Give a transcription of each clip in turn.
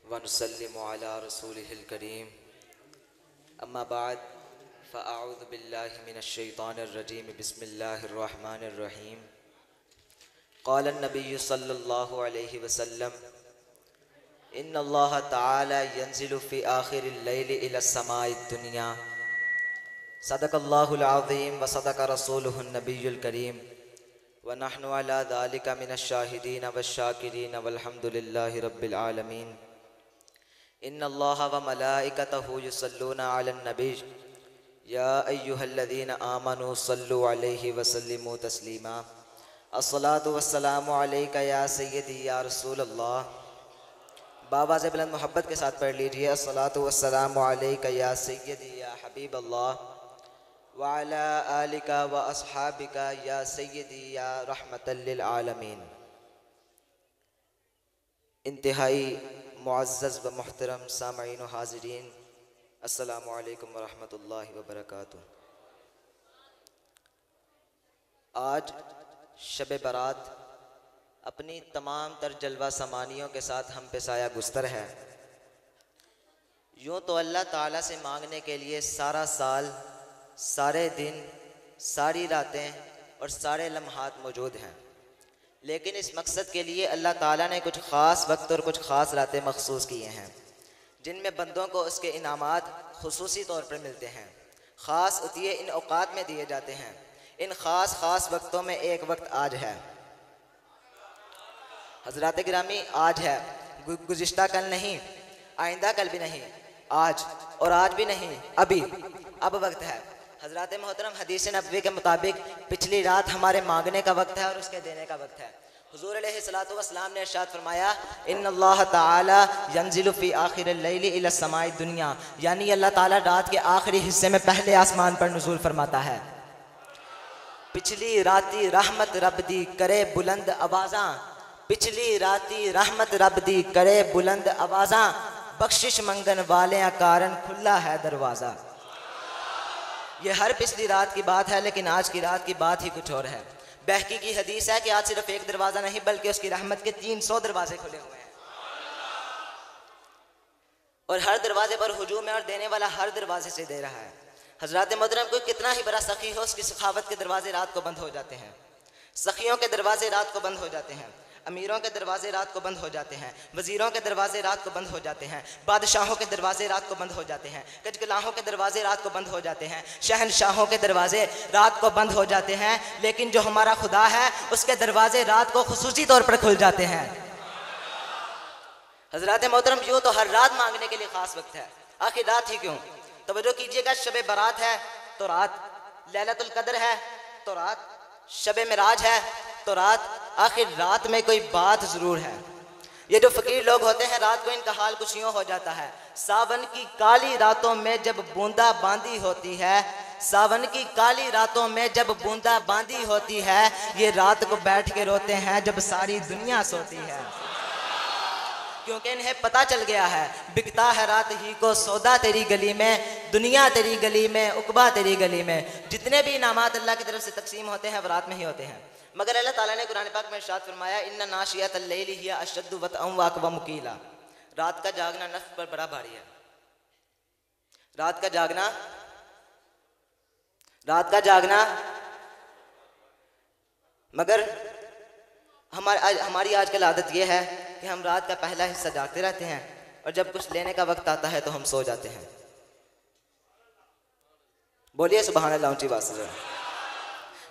वनुसल्लिमु अला रसूलिहिल करीम अम्मा बाद फ़अऊज़ु बिल्लाहि मिनश शैतानिर रजीम बिस्मिल्लाहिर रहमानिर रहीम क़ाल नबिय्यु सल्लल्लाहु अलैहि वसल्लम इन्नल्लाह तआला यंज़िलु फ़ी आखिरिल लैलि इलस समाइद दुनिया सदक़ल्लाहुल अज़ीम व सदक़ रसूलुहुन नबियुल करीम व नहनु अला ज़ालिका मिनश शाहिदीन वश्शाकिरीन वल्हम्दुलिल्लाहि रब्बिल आलमीन। इन्नल्लाह व मलाइकतहु युसल्लूना अलन नबी या अय्युहल्लज़ीना आमनू सल्लु अलैहि व सल्लिमू तस्लीमा। अस्सलातु वस्सलामु अलैका या सय्यदी या रसूलल्लाह। बाबा से बुलंद मोहब्बत के साथ पढ़ लीजिए। अस्सलातु वस्सलामु अलैका या सय्यदी या हबीबल्लाह व अला आलिका व अस्हाबिका या सय्यदी या रहमतल लिल आलमीन। इंतहाई मुअज़्ज़ज़ व मुहतरम सामईन व हाज़िरीन, अस्सलामु अलैकुम व रहमतुल्लाहि व बरकातुहू। आज शब बारात अपनी तमाम तर जलवा समानियों के साथ हम पे साया गुस्तर है। यूँ तो अल्लाह ताला से मांगने के लिए सारा साल, सारे दिन, सारी रातें और सारे लम्हात मौजूद हैं, लेकिन इस मकसद के लिए अल्लाह ताला ने कुछ ख़ास वक्त और कुछ ख़ास रातें मखसूस किए हैं जिनमें बंदों को उसके इनामात खुसूसी तौर पर मिलते हैं। ख़ास उतिये इन औक़ात में दिए जाते हैं। इन ख़ास वक्तों में एक वक्त आज है हज़रात गिरामी, आज है, गुज़िश्ता कल नहीं, आइंदा कल भी नहीं, आज, और आज भी नहीं, अभी, अब वक्त है। हज़रात मोहतरम हदीस नबवी के मुताबिक पिछली रात हमारे मांगने का वक्त है और उसके देने का वक्त है। हुज़ूर अलैहिस्सलातु वस्सलाम ने इरशाद फरमाया, इन्नल्लाह ताला यंज़िलु फ़ी आखिरिल लैलि इलस समाइद दुनिया, यानी अल्लाह ताला रात के आखिरी हिस्से में पहले आसमान पर नुज़ूल फरमाता है। पिछली राती रहमत रब दी करे बुलंद आवाज़ां, पिछली राती रहमत रब दी करे बुलंद आवाज़ां, बख्शिश मंगन वाले कारण खुला है दरवाज़ा। ये हर पिछली रात की बात है, लेकिन आज की रात की बात ही कुछ और है। बहकी की हदीस है कि आज सिर्फ एक दरवाज़ा नहीं बल्कि उसकी रहमत के 300 दरवाजे खुले हुए हैं और हर दरवाजे पर हुजूम है और देने वाला हर दरवाजे से दे रहा है। हज़रात मोहतरम, कोई कितना ही बड़ा सखी हो, उसकी सखावत के दरवाजे रात को बंद हो जाते हैं। सखियों के दरवाजे रात को बंद हो जाते हैं, अमीरों के दरवाजे रात को बंद हो जाते हैं, वज़ीरों के दरवाजे रात को बंद हो जाते हैं, बादशाहों के दरवाजे रात को बंद हो जाते हैं, कजगलाहों के दरवाजे रात को बंद हो जाते हैं, शहनशाहों के दरवाजे रात को बंद हो जाते हैं, लेकिन जो हमारा खुदा है उसके दरवाजे रात को खुसूसी तौर पर खुल जाते हैं। हज़रात मोहतरम, यूँ तो हर रात मांगने के लिए ख़ास वक्त है, आखिर रात ही क्यों? तवज्जो कीजिएगा, शब बारात है तो रात, लैलतुल कद्र है तो रात, शब मिराज है तो रात, आखिर रात में कोई बात ज़रूर है। ये जो फ़कीर लोग होते हैं रात को इनका हाल कुछ यूँ हो जाता है, सावन की काली रातों में जब बूंदा बांदी होती है, सावन की काली रातों में जब बूंदा बांदी होती है, ये रात को बैठ के रोते हैं जब सारी दुनिया सोती है, क्योंकि इन्हें पता चल गया है बिकता है रात ही को सौदा तेरी गली में, दुनिया तेरी गली में, उकबा तेरी गली में। जितने भी इनामात अल्लाह की तरफ से तकसीम होते हैं वो रात में ही होते हैं। मगर अल्लाह ताला ने कुरान पाक में इरशाद फरमाया, इन्ना नाशियतल लैलि हिया अशद्दु वतअन व अक़वा मुकीला। रात का जागना नफ्स पर बड़ा भारी है। रात का जागना मगर हमारी आजकल आदत यह है कि हम रात का पहला हिस्सा जागते रहते हैं और जब कुछ लेने का वक्त आता है तो हम सो जाते हैं। बोलिए सुभान अल्लाह ऊंची आवाज़ से।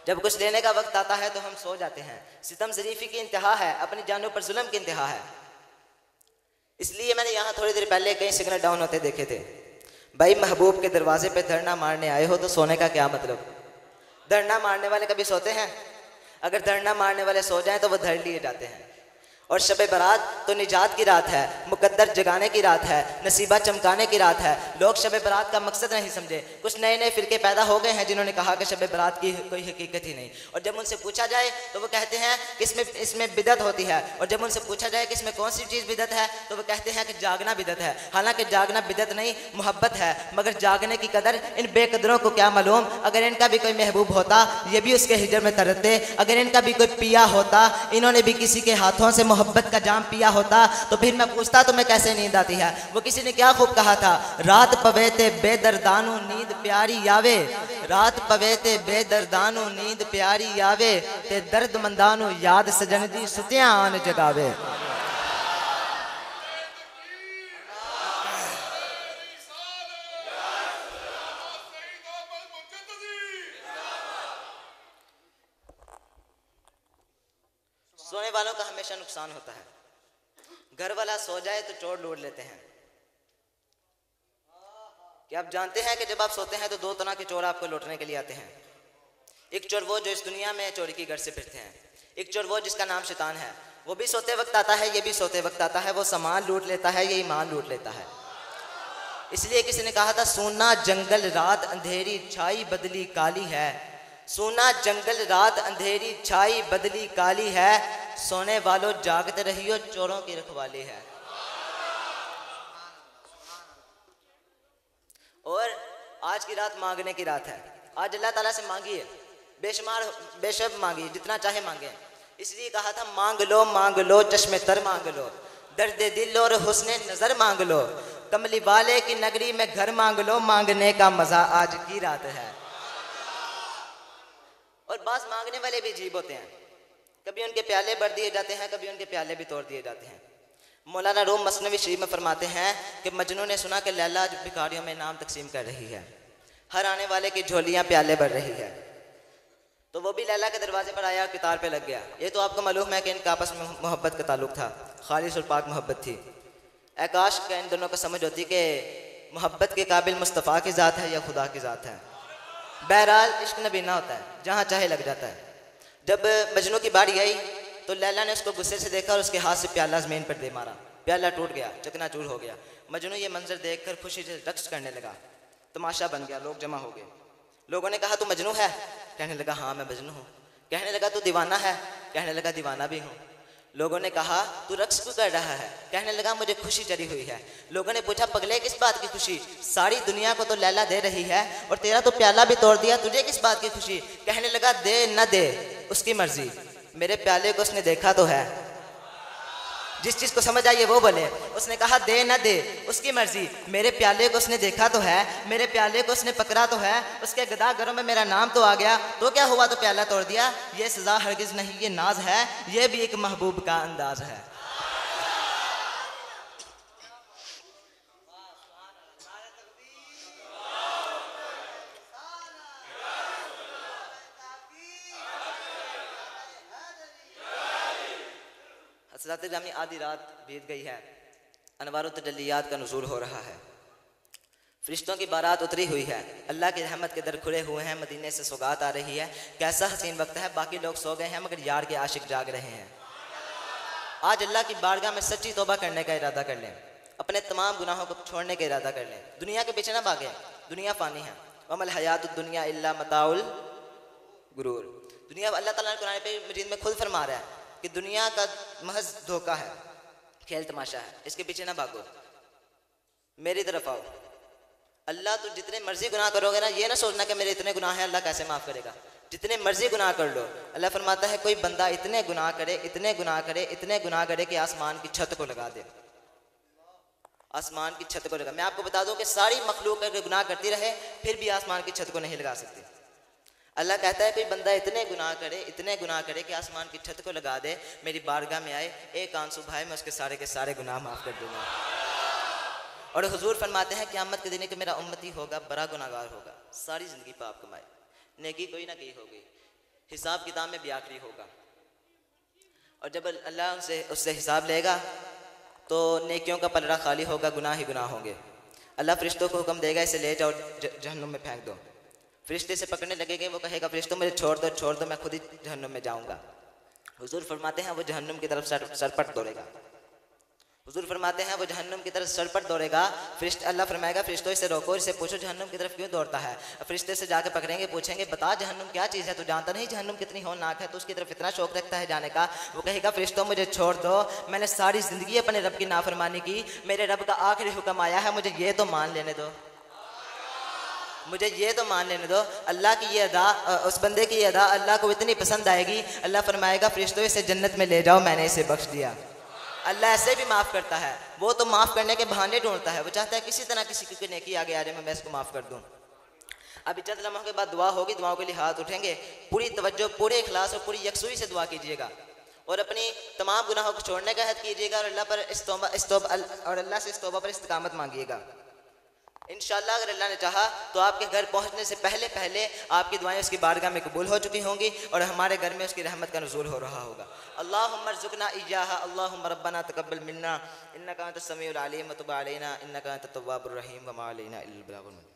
जब कुछ लेने का वक्त आता है तो हम सो जाते हैं। सितम ज़रीफ़ी की इंतहा है, अपनी जानों पर जुल्म की इंतहा है। इसलिए मैंने यहाँ थोड़ी देर पहले कई सिग्नल डाउन होते देखे थे। भाई, महबूब के दरवाजे पे धरना मारने आए हो तो सोने का क्या मतलब? धरना मारने वाले कभी सोते हैं? अगर धरना मारने वाले सो जाएं तो वो धर लिए जाते हैं। और शब बारात तो निजात की रात है, मुकद्दर जगाने की रात है, नसीबा चमकाने की रात है। लोग शब बारात का मकसद नहीं समझे। कुछ नए नए फ़िरके पैदा हो गए हैं जिन्होंने कहा कि शब बारात की कोई हकीकत ही नहीं, और जब उनसे पूछा जाए तो वो कहते हैं कि इसमें बिदत होती है, और जब उनसे पूछा जाए कि इसमें कौन सी चीज़ बिदत है तो वो कहते हैं कि जागना बिदत है। हालांकि जागना बिदत नहीं, मोहब्बत है, मगर जागने की कदर इन बेकदरों को क्या मालूम। अगर इनका भी कोई महबूब होता ये भी उसके हिजर में तरसते, अगर इनका भी कोई पिया होता इन्होंने भी किसी के हाथों से मोहब्बत का जाम पिया होता तो फिर मैं पूछता तुम्हें कैसे नींद आती है। वो किसी ने क्या खूब कहा था, रात पवेते बेदर्दानू नींद प्यारी आवे, रात पवेते बेदर्दानू नींद प्यारी आवे, ते दर्द मंदानू याद सजन दी सुतियां आन जगावे। सोने वालों का हमेशा नुकसान होता है। घर वाला सो जाए तो चोर लूट लेते हैं। क्या आप जानते हैं कि जब आप सोते हैं तो दो तरह के चोर आपको लूटने के लिए आते हैं। एक चोर वो जो इस दुनिया में चोरी की घर से फिरते हैं, एक चोर वो जिसका नाम शैतान है। वो भी सोते वक्त आता है, ये भी सोते वक्त आता है। वो सामान लूट लेता है, ये ईमान लूट लेता है। इसलिए किसी ने कहा था, सोना जंगल रात अंधेरी छाई बदली काली है, सोना जंगल रात अंधेरी छाई बदली काली है, सोने वालों जागते रहियो चोरों की रखवाली है। और आज की रात मांगने की रात है। आज अल्लाह ताला से मांगिए, बेशुमार बेशब मांगिए, जितना चाहे मांगे। इसलिए कहा था, मांग लो चश्मे तर मांग लो, दर्द दिल और हुस्ने नजर मांग लो, कमली वाले की नगरी में घर मांग लो, मांगने का मजा आज की रात है। और बास मांगने वाले भी अजीब होते हैं। कभी उनके प्याले भर दिए जाते हैं, कभी उनके प्याले भी तोड़ दिए जाते हैं। मौलाना रूम मसनवी शरीफ में फरमाते हैं कि मजनू ने सुना कि लैला आज भिखारियों में नाम तकसीम कर रही है, हर आने वाले की झोलियां प्याले भर रही है। तो वो भी लैला के दरवाजे पर आया, कितार पे लग गया। ये तो आपको मालूम है कि इनका आपस में मोहब्बत का ताल्लुक था, खालिस और पाक मोहब्बत थी। आकाश का इन दोनों को समझ होती कि मोहब्बत के काबिल मुस्तफ़ा की ज़ात है या खुदा की ज़ात है। बहरहाल इश्क नबीना होता है, जहाँ चाहे लग जाता है। जब मजनू की बारी आई तो लैला ने उसको गुस्से से देखा और उसके हाथ से प्याला ज़मीन पर दे मारा। प्याला टूट गया, चकनाचूर हो गया। मजनू ये मंजर देखकर खुशी से रक्स करने लगा। तमाशा बन गया, लोग जमा हो गए। लोगों ने कहा, तू मजनू है? कहने लगा, हाँ मैं मजनू हूँ। कहने लगा, तू दीवाना है? कहने लगा, दीवाना भी हूँ। लोगों ने कहा, तू रक्स क्यों कर रहा है? कहने लगा, मुझे खुशी चढ़ी हुई है। लोगों ने पूछा, पगले किस बात की खुशी? सारी दुनिया को तो लैला दे रही है और तेरा तो प्याला भी तोड़ दिया, तुझे किस बात की खुशी? कहने लगा, दे न दे उसकी मर्जी, मेरे प्याले को उसने देखा तो है। जिस चीज़ को समझ आइए वो बोले। उसने कहा, दे न दे उसकी मर्जी, मेरे प्याले को उसने देखा तो है, मेरे प्याले को उसने पकड़ा तो है, उसके गदागरों में मेरा नाम तो आ गया, तो क्या हुआ, तो प्याला तोड़ दिया। ये सज़ा हरगिज़ नहीं, ये नाज है, ये भी एक महबूब का अंदाज है। हज़रत जामी आधी रात बीत गई है, अनवार तजल्लियात का नुज़ूल हो रहा है, फरिश्तों की बारात उतरी हुई है, अल्लाह की रहमत के दर खुले हुए हैं, मदीने से सौगात आ रही है। कैसा हसीन वक्त है, बाकी लोग सो गए हैं मगर यार के आशिक जाग रहे हैं। आज अल्लाह की बारगाह में सच्ची तौबा करने का इरादा कर लें, अपने तमाम गुनाहों को छोड़ने का इरादा कर लें। दुनिया के पीछे ना भागें, दुनिया फ़ानी है। वमल हयातुद दुनिया इल्ला मताउल गुरूर। दुनिया, अल्लाह ताला कुरान मजीद में खुद फरमा रहा है कि दुनिया का महज धोखा है, खेल तमाशा है, इसके पीछे ना भागो, मेरी तरफ आओ। अल्लाह तो जितने मर्जी गुनाह करोगे ना, ये ना सोचना कि मेरे इतने गुनाह हैं अल्लाह कैसे माफ़ करेगा। जितने मर्जी गुनाह कर लो, अल्लाह फरमाता है कोई बंदा इतने गुनाह करे, इतने गुनाह करे, इतने गुनाह करे कि आसमान की छत को लगा दे, आसमान की छत को लगा। मैं आपको बता दूं कि सारी मखलूक अगर गुनाह करती रहे फिर भी आसमान की छत को नहीं लगा सकती। अल्लाह कहता है कोई बंदा इतने गुनाह करे, इतने गुनाह करे कि आसमान की छत को लगा दे, मेरी बारगाह में आए, एक आंसू भाई, मैं उसके सारे के सारे गुनाह माफ़ कर दूंगा। और हुजूर फरमाते हैं क़यामत के दिन कि मेरा उम्मती होगा, बड़ा गुनाहगार होगा, सारी ज़िंदगी पाप कमाए, नेकी कोई ना की होगी, हिसाब किताब में भी आखिरी होगा। और जब अल्लाह उससे हिसाब लेगा तो नेकियों का पलड़ा खाली होगा, गुनाह ही गुनाह होंगे। अल्लाह फरिश्तों को हुक्म देगा, इसे ले जाओ जहन्नुम में फेंक दो। फरिश्ते से पकड़ने लगेंगे, वो कहेगा फरिश्तों मुझे छोड़ दो, मैं खुद ही जहन्नुम में जाऊंगा। हुजूर फरमाते हैं वो जहन्नुम की तरफ सरपट दौड़ेगा। हुजूर फरमाते हैं वो जहन्नुम की तरफ सरपट दौड़ेगा। अल्लाह फरमाएगा फरिश्तों इसे रोको, इसे पूछो जहन्नुम की तरफ क्यों दौड़ता है। फरिश्ते से जाकर पकड़ेंगे, पूछेंगे बता जहन्नुम क्या चीज़ है, तू जानता नहीं जहन्नुम कितनी होलनाक है, तो उसकी तरफ इतना शौक रखता है जाने का। वो कहेगा फरिश्तों मुझे छोड़ दो, मैंने सारी ज़िंदगी अपने रब की नाफरमानी की, मेरे रब का आखिरी हुक्म आया है, मुझे ये तो मान लेने दो। मुझे ये तो मान लेने दो, अल्लाह की ये अदा, उस बंदे की ये अदा अल्लाह को इतनी पसंद आएगी, अल्लाह फरमाएगा फरिश्तों इसे जन्नत में ले जाओ, मैंने इसे बख्श दिया। अल्लाह ऐसे भी माफ़ करता है, वो तो माफ़ करने के बहाने ढूंढता है, वो चाहता है किसी तरह किसी की नेकी आगे आ जाए, मैं इसको माफ़ कर दूँ। अभी चंद लम्हों के बाद दुआ होगी, दुआओं के लिए हाथ उठेंगे, पूरी तवज्जो, पूरे इखलास और पूरी यकसुई से दुआ कीजिएगा और अपनी तमाम गुनाहों को छोड़ने का अहद कीजिएगा और अल्लाह पर और अल्लाह से इस तौबा पर इस्तिकामत मांगिएगा। इंशाअल्लाह अगर अल्लाह ने चाहा तो आपके घर पहुंचने से पहले पहले आपकी दुआएं उसकी बारगाह में कबूल हो चुकी होंगी और हमारे घर में उसकी रहमत का नुज़ूल हो रहा होगा। अल्लाहुम्मा अर्ज़ुक़ना इय्याहा, अल्लाहुम्मा रब्बना तक़ब्बल मिन्ना इन्नका अंतस समीउल अलीम व तुब अलैना इन्नका अंतत तव्वाबुर रहीम व मा अलैना इल्लल बलागुल मुबीन।